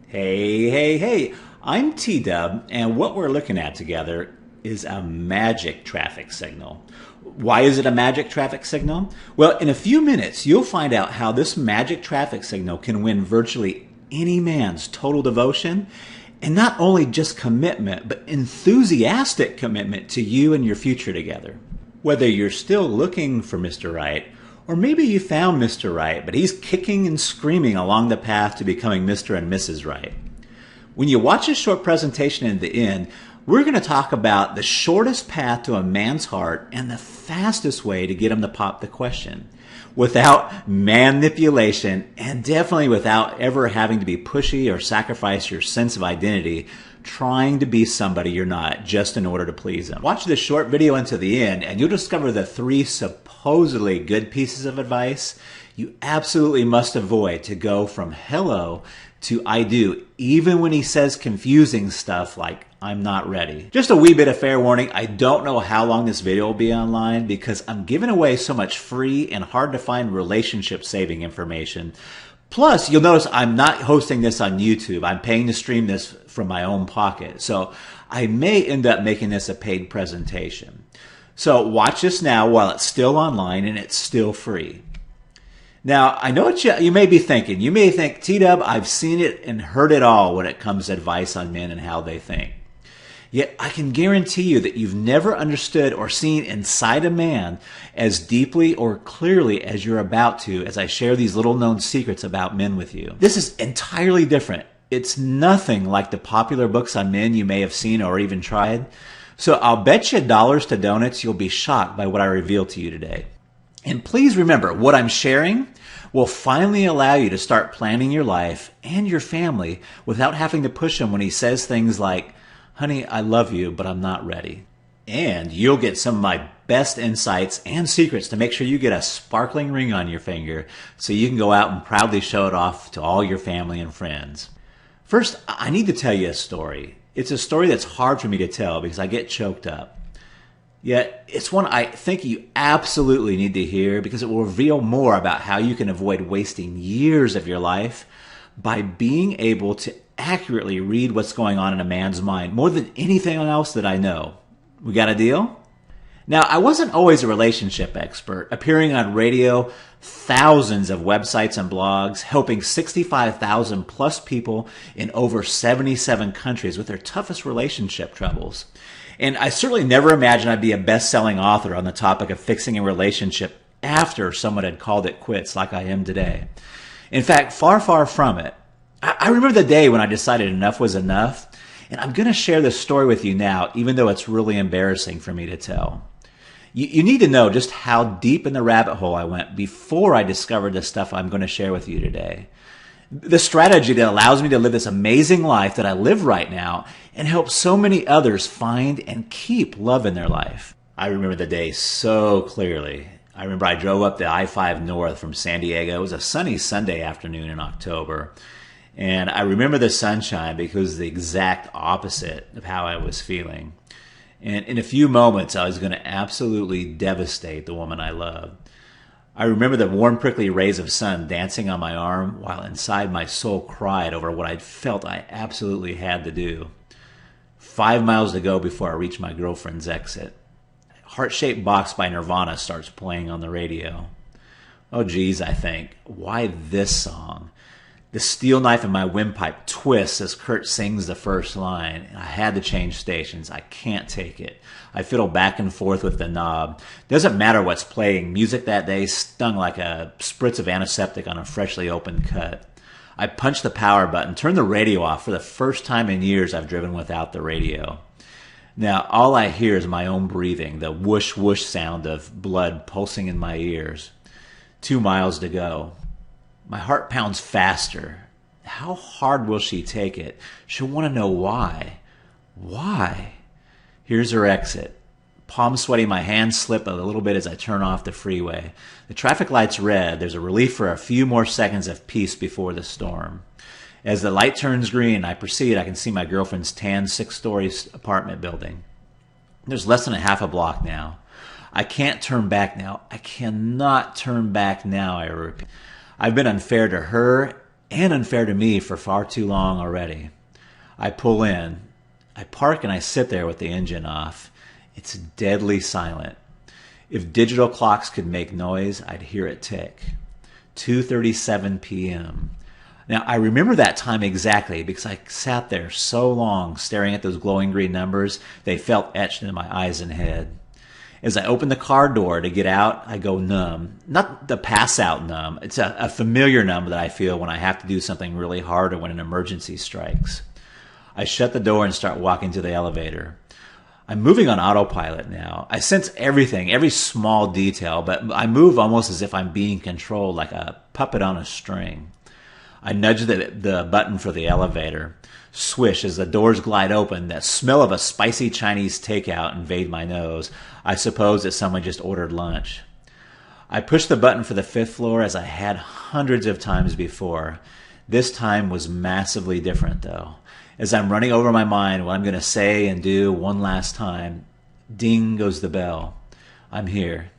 Hey, I'm T-Dub, and what we're looking at together is a magic traffic signal. Why is it a magic traffic signal? Well, in a few minutes, you'll find out how this magic traffic signal can win virtually any man's total devotion, and not only just commitment, but enthusiastic commitment to you and your future together. Whether you're still looking for Mr. Right, or maybe you found Mr. Right, but he's kicking and screaming along the path to becoming Mr. and Mrs. Right. When you watch this short presentation in the end, we're going to talk about the shortest path to a man's heart and the fastest way to get him to pop the question without manipulation, and definitely without ever having to be pushy or sacrifice your sense of identity trying to be somebody you're not just in order to please him. Watch this short video until the end and you'll discover the three supposedly good pieces of advice you absolutely must avoid to go from hello to I do, even when he says confusing stuff like I'm not ready. Just a wee bit of fair warning, I don't know how long this video will be online because I'm giving away so much free and hard to find relationship saving information. Plus, you'll notice I'm not hosting this on YouTube. I'm paying to stream this from my own pocket. So I may end up making this a paid presentation. So watch this now while it's still online and it's still free. Now, I know what you may be thinking. You may think, T-Dub, I've seen it and heard it all when it comes to advice on men and how they think. Yet I can guarantee you that you've never understood or seen inside a man as deeply or clearly as you're about to as I share these little known secrets about men with you. This is entirely different. It's nothing like the popular books on men you may have seen or even tried. So I'll bet you dollars to donuts you'll be shocked by what I reveal to you today. And please remember, what I'm sharing will finally allow you to start planning your life and your family without having to push him when he says things like, honey, I love you, but I'm not ready. And you'll get some of my best insights and secrets to make sure you get a sparkling ring on your finger so you can go out and proudly show it off to all your family and friends. First, I need to tell you a story. It's a story that's hard for me to tell because I get choked up. Yet, it's one I think you absolutely need to hear because it will reveal more about how you can avoid wasting years of your life by being able to accurately read what's going on in a man's mind more than anything else that I know. We got a deal? Now, I wasn't always a relationship expert, appearing on radio, thousands of websites and blogs, helping 65,000 plus people in over 77 countries with their toughest relationship troubles. And I certainly never imagined I'd be a best-selling author on the topic of fixing a relationship after someone had called it quits like I am today. In fact, far, far from it. I remember the day when I decided enough was enough, and I'm going to share this story with you now, even though it's really embarrassing for me to tell. You need to know just how deep in the rabbit hole I went before I discovered the stuff I'm going to share with you today. The strategy that allows me to live this amazing life that I live right now and help so many others find and keep love in their life. I remember the day so clearly. I remember I drove up the I-5 north from San Diego. It was a sunny Sunday afternoon in October. And I remember the sunshine because it was the exact opposite of how I was feeling. And in a few moments, I was going to absolutely devastate the woman I loved. I remember the warm, prickly rays of sun dancing on my arm while inside my soul cried over what I felt I absolutely had to do. 5 miles to go before I reach my girlfriend's exit. Heart-Shaped Box by Nirvana starts playing on the radio. Oh geez, I think, why this song? The steel knife in my windpipe twists as Kurt sings the first line, and I had to change stations. I can't take it. I fiddle back and forth with the knob. Doesn't matter what's playing. Music that day stung like a spritz of antiseptic on a freshly opened cut. I punch the power button, turn the radio off. For the first time in years, I've driven without the radio. Now, all I hear is my own breathing, the whoosh whoosh sound of blood pulsing in my ears. 2 miles to go. My heart pounds faster. How hard will she take it? She'll want to know why. Why? Here's her exit. Palms sweaty, my hands slip a little bit as I turn off the freeway. The traffic light's red. There's a relief for a few more seconds of peace before the storm. As the light turns green, I proceed. I can see my girlfriend's tan 6-story apartment building. There's less than a half a block now. I can't turn back now. I cannot turn back now, I repeat. I've been unfair to her and unfair to me for far too long already. I pull in. I park and I sit there with the engine off. It's deadly silent. If digital clocks could make noise, I'd hear it tick. 2:37 p.m. Now, I remember that time exactly because I sat there so long staring at those glowing green numbers, they felt etched into my eyes and head. As I open the car door to get out, I go numb. Not the pass out numb. It's a familiar numb that I feel when I have to do something really hard or when an emergency strikes. I shut the door and start walking to the elevator. I'm moving on autopilot now. I sense everything, every small detail, but I move almost as if I'm being controlled like a puppet on a string. I nudge the button for the elevator. Swish, as the doors glide open, that smell of a spicy Chinese takeout invade my nose. I suppose that someone just ordered lunch. I push the button for the 5th floor as I had hundreds of times before. This time was massively different, though. As I'm running over my mind what I'm going to say and do one last time, ding goes the bell. I'm here.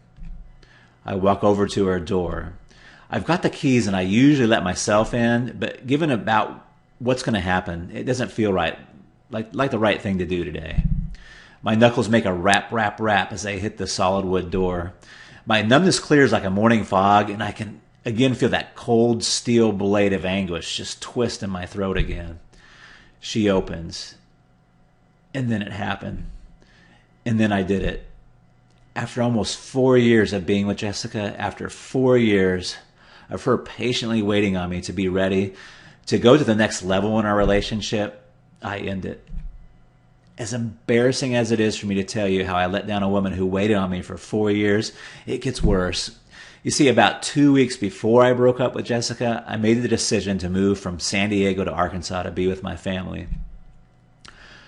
I walk over to her door. I've got the keys and I usually let myself in, but given about what's going to happen, it doesn't feel right, like the right thing to do today. My knuckles make a rap, rap, rap as they hit the solid wood door. My numbness clears like a morning fog, and I can again feel that cold steel blade of anguish just twist in my throat again. She opens, and then it happened, and then I did it. After almost 4 years of being with Jessica, after 4 years of her patiently waiting on me to be ready to go to the next level in our relationship, I end it. As embarrassing as it is for me to tell you how I let down a woman who waited on me for 4 years, it gets worse. You see, about 2 weeks before I broke up with Jessica, I made the decision to move from San Diego to Arkansas to be with my family.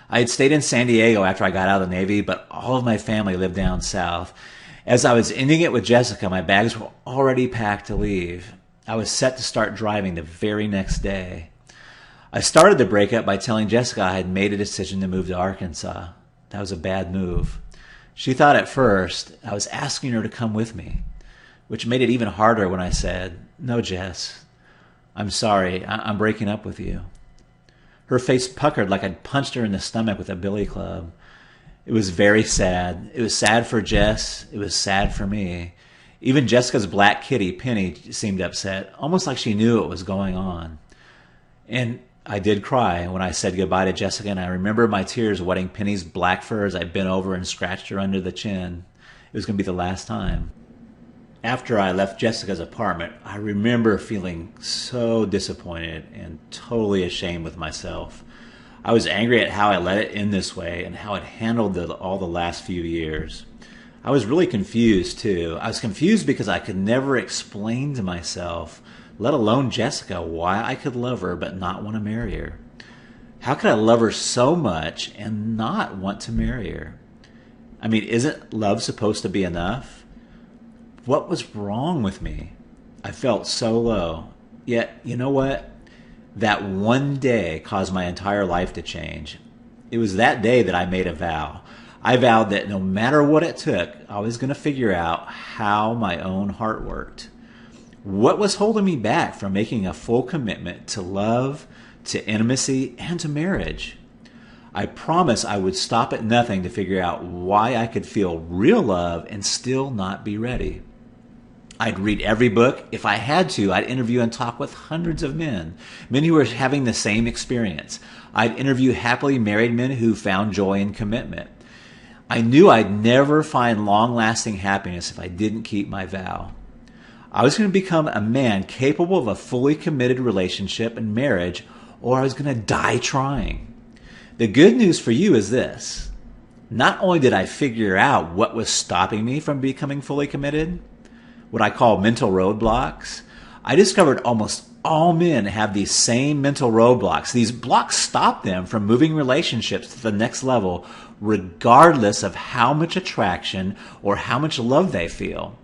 I had stayed in San Diego after I got out of the Navy, but all of my family lived down south. As I was ending it with Jessica, my bags were already packed to leave. I was set to start driving the very next day. I started the breakup by telling Jessica I had made a decision to move to Arkansas. That was a bad move. She thought at first I was asking her to come with me, which made it even harder when I said, "No, Jess, I'm sorry, I'm breaking up with you." Her face puckered like I'd punched her in the stomach with a billy club. It was very sad. It was sad for Jess. It was sad for me. Even Jessica's black kitty, Penny, seemed upset, almost like she knew what was going on. And I did cry when I said goodbye to Jessica, and I remember my tears wetting Penny's black fur as I bent over and scratched her under the chin. It was going to be the last time. After I left Jessica's apartment, I remember feeling so disappointed and totally ashamed with myself. I was angry at how I let it end this way and how it handled all the last few years. I was really confused, too. I was confused because I could never explain to myself, let alone Jessica, why I could love her but not want to marry her. How could I love her so much and not want to marry her? I mean, isn't love supposed to be enough? What was wrong with me? I felt so low. Yet, you know what? That one day caused my entire life to change. It was that day that I made a vow. I vowed that no matter what it took, I was going to figure out how my own heart worked. What was holding me back from making a full commitment to love, to intimacy, and to marriage? I promised I would stop at nothing to figure out why I could feel real love and still not be ready. I'd read every book. If I had to, I'd interview and talk with hundreds of men who were having the same experience. I'd interview happily married men who found joy in commitment. I knew I'd never find long-lasting happiness if I didn't keep my vow. I was going to become a man capable of a fully committed relationship and marriage, or I was going to die trying. The good news for you is this. Not only did I figure out what was stopping me from becoming fully committed, what I call mental roadblocks, I discovered almost all men have these same mental roadblocks. These blocks stop them from moving relationships to the next level, regardless of how much attraction or how much love they feel.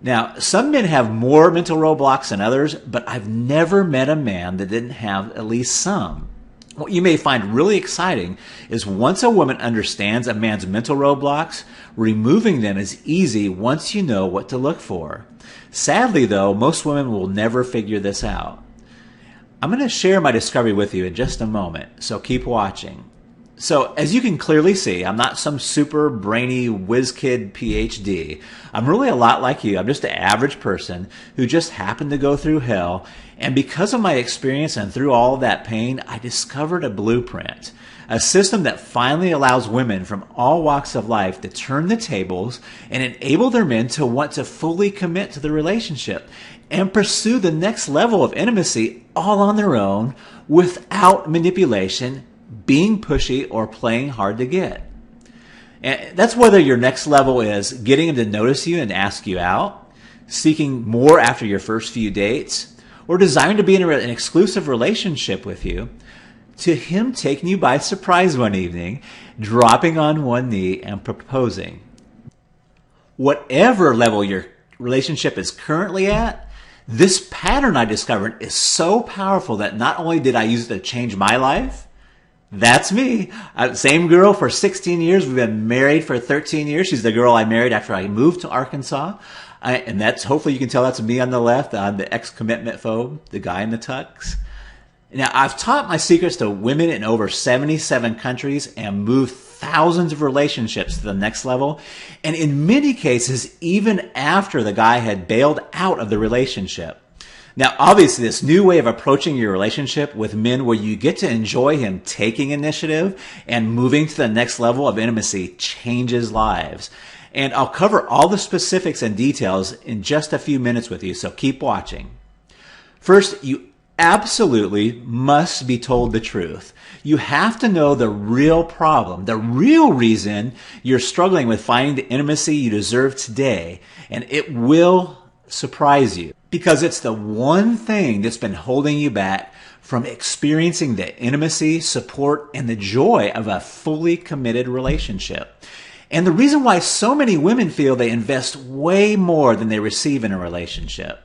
Now, some men have more mental roadblocks than others, but I've never met a man that didn't have at least some. What you may find really exciting is once a woman understands a man's mental roadblocks, removing them is easy once you know what to look for. Sadly, though, most women will never figure this out. I'm going to share my discovery with you in just a moment, so keep watching. So, as you can clearly see, I'm not some super brainy whiz kid PhD. I'm really a lot like you. I'm just an average person who just happened to go through hell. And because of my experience and through all of that pain, I discovered a blueprint, a system that finally allows women from all walks of life to turn the tables and enable their men to want to fully commit to the relationship and pursue the next level of intimacy all on their own without manipulation, being pushy, or playing hard to get. And that's whether your next level is getting him to notice you and ask you out, seeking more after your first few dates, or desiring to be in an exclusive relationship with you, to him taking you by surprise one evening, dropping on one knee and proposing. Whatever level your relationship is currently at, this pattern I discovered is so powerful that not only did I use it to change my life, that's me. Same girl for 16 years. We've been married for 13 years. She's the girl I married after I moved to Arkansas. And that's, hopefully you can tell that's me on the left. I'm the ex-commitment phobe, the guy in the tux. Now, I've taught my secrets to women in over 77 countries and moved thousands of relationships to the next level. And in many cases, even after the guy had bailed out of the relationship. Now, obviously, this new way of approaching your relationship with men where you get to enjoy him taking initiative and moving to the next level of intimacy changes lives. And I'll cover all the specifics and details in just a few minutes with you, so keep watching. First, you absolutely must be told the truth. You have to know the real problem, the real reason you're struggling with finding the intimacy you deserve today, and it will surprise you because it's the one thing that's been holding you back from experiencing the intimacy, support, and the joy of a fully committed relationship. And the reason why so many women feel they invest way more than they receive in a relationship.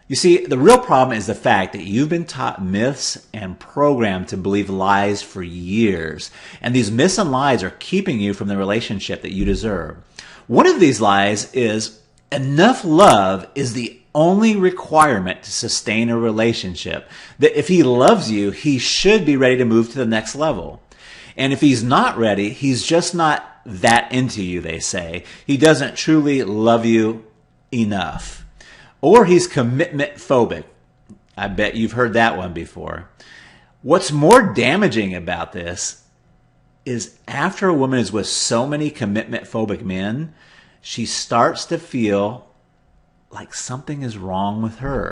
You see, the real problem is the fact that you've been taught myths and programmed to believe lies for years. And these myths and lies are keeping you from the relationship that you deserve. One of these lies is enough love is the only requirement to sustain a relationship. That if he loves you, he should be ready to move to the next level. And if he's not ready, he's just not that into you, they say. He doesn't truly love you enough. Or he's commitment phobic. I bet you've heard that one before. What's more damaging about this is after a woman is with so many commitment phobic men, she starts to feel like something is wrong with her.